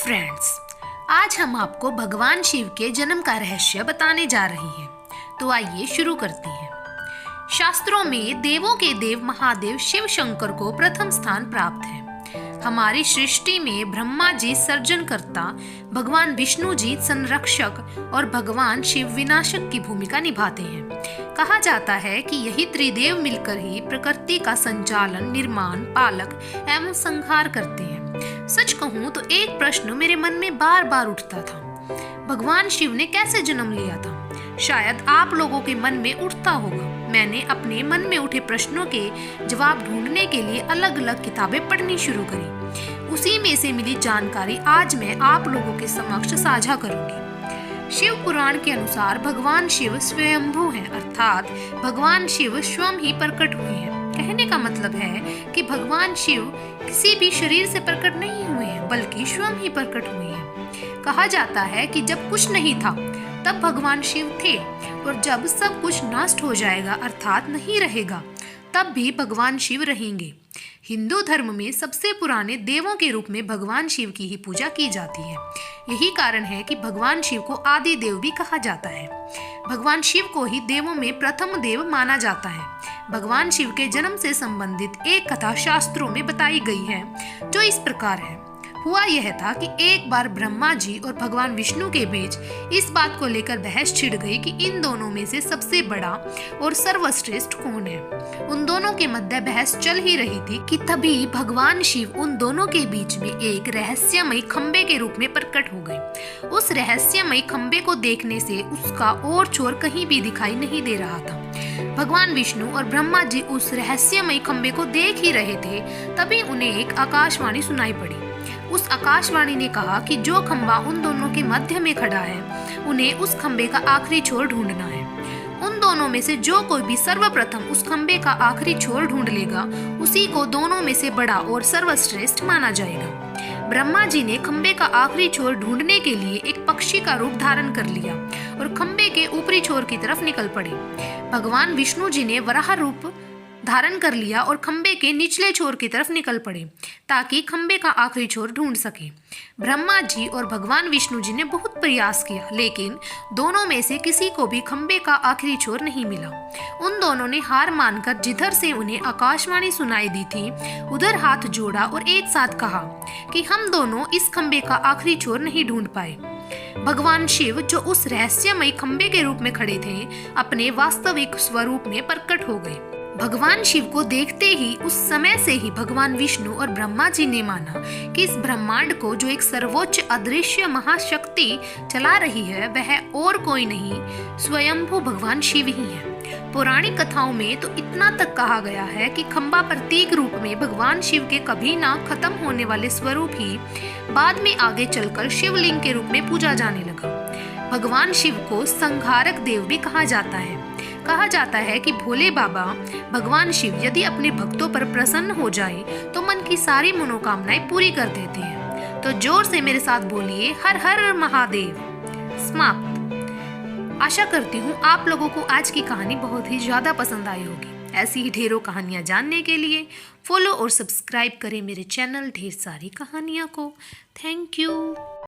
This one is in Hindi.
फ्रेंड्स, आज हम आपको भगवान शिव के जन्म का रहस्य बताने जा रहे हैं। तो आइए शुरू करते हैं। शास्त्रों में देवों के देव महादेव शिव शंकर को प्रथम स्थान प्राप्त है। हमारी सृष्टि में ब्रह्मा जी सर्जनकर्ता, भगवान विष्णु जी संरक्षक और भगवान शिव विनाशक की भूमिका निभाते हैं। कहा जाता है कि यही त्रिदेव मिलकर ही प्रकृति का संचालन, निर्माण, पालक एवं संहार करते हैं। सच कहूँ तो एक प्रश्न मेरे मन में बार बार उठता था, भगवान शिव ने कैसे जन्म लिया था? शायद आप लोगों के मन में उठता होगा। मैंने अपने मन में उठे प्रश्नों के जवाब ढूंढने के लिए अलग अलग किताबें पढ़नी शुरू करी। उसी में से मिली जानकारी आज मैं आप लोगों के समक्ष साझा करूंगी। शिव पुराण के अनुसार भगवान शिव स्वयंभू हैं, अर्थात भगवान शिव स्वयं ही प्रकट हुए हैं। कहने का मतलब है कि भगवान शिव किसी भी शरीर से प्रकट नहीं हुए हैं, बल्कि स्वयं ही प्रकट हुए हैं। कहा जाता है कि जब कुछ नहीं था तब भगवान शिव थे, और जब सब कुछ नष्ट हो जाएगा अर्थात नहीं रहेगा, तब भी भगवान शिव रहेंगे। हिंदू धर्म में सबसे पुराने देवों के रूप में भगवान शिव की ही पूजा की जाती है। यही कारण है कि भगवान शिव को आदि देव भी कहा जाता है। भगवान शिव को ही देवों में प्रथम देव माना जाता है। भगवान शिव के जन्म से संबंधित एक कथा शास्त्रों में बताई गई है, जो इस प्रकार है। हुआ यह था कि एक बार ब्रह्मा जी और भगवान विष्णु के बीच इस बात को लेकर बहस छिड़ गई कि इन दोनों में से सबसे बड़ा और सर्वश्रेष्ठ कौन है। उन दोनों के मध्य बहस चल ही रही थी कि तभी भगवान शिव उन दोनों के बीच में एक रहस्यमय खंबे के रूप में प्रकट हो गए। उस रहस्यमय खंबे को देखने से उसका और छोर कहीं भी दिखाई नहीं दे रहा था। भगवान विष्णु और ब्रह्मा जी उस रहस्यमय खंबे को देख ही रहे थे, तभी उन्हें एक आकाशवाणी सुनाई पड़ी। उस आकाशवाणी ने कहा कि जो खंबा उन दोनों के मध्य में खड़ा है, उन्हें उस खंबे का आखिरी छोर ढूंढना है। उन दोनों में से जो कोई भी सर्वप्रथम उस खंबे का आखिरी छोर ढूंढ लेगा, उसी को दोनों में से बड़ा और सर्वश्रेष्ठ माना जाएगा। ब्रह्मा जी ने खंबे का आखिरी छोर ढूंढने के लिए एक पक्षी का रूप धारण कर लिया और खंबे के ऊपरी छोर की तरफ निकल पड़े। भगवान विष्णु जी ने वराह रूप धारण कर लिया और खंबे के निचले छोर की तरफ निकल पड़े, ताकि खंबे का आखिरी छोर ढूंढ सके। ब्रह्मा जी और भगवान विष्णु जी ने बहुत प्रयास किया, लेकिन दोनों में से किसी को भी खंबे का आखिरी छोर नहीं मिला। उन दोनों ने हार मानकर जिधर से उन्हें आकाशवाणी सुनाई दी थी, उधर हाथ जोड़ा और एक साथ कहा कि हम दोनों इस खंबे का आखिरी छोर नहीं ढूंढ पाए। भगवान शिव, जो उस रहस्यमय खंबे के रूप में खड़े थे, अपने वास्तविक स्वरूप में प्रकट हो गए। भगवान शिव को देखते ही उस समय से ही भगवान विष्णु और ब्रह्मा जी ने माना कि इस ब्रह्मांड को जो एक सर्वोच्च अदृश्य महाशक्ति चला रही है, वह और कोई नहीं, स्वयंभू भगवान शिव ही है। पौराणिक कथाओं में तो इतना तक कहा गया है कि खंबा प्रतीक रूप में भगवान शिव के कभी ना खत्म होने वाले स्वरूप ही बाद में आगे चलकर शिवलिंग के रूप में पूजा जाने लगा। भगवान शिव को संहारक देव भी कहा जाता है। कहा जाता है कि भोले बाबा भगवान शिव यदि अपने भक्तों पर प्रसन्न हो जाए तो मन की सारी मनोकामनाएं पूरी कर देते हैं। तो जोर से मेरे साथ बोलिए, हर हर महादेव। समाप्त। आशा करती हूँ आप लोगों को आज की कहानी बहुत ही ज्यादा पसंद आई होगी। ऐसी ही ढेरों कहानियां जानने के लिए फॉलो और सब्सक्राइब करें मेरे चैनल ढेर सारी कहानियां को। Thank you.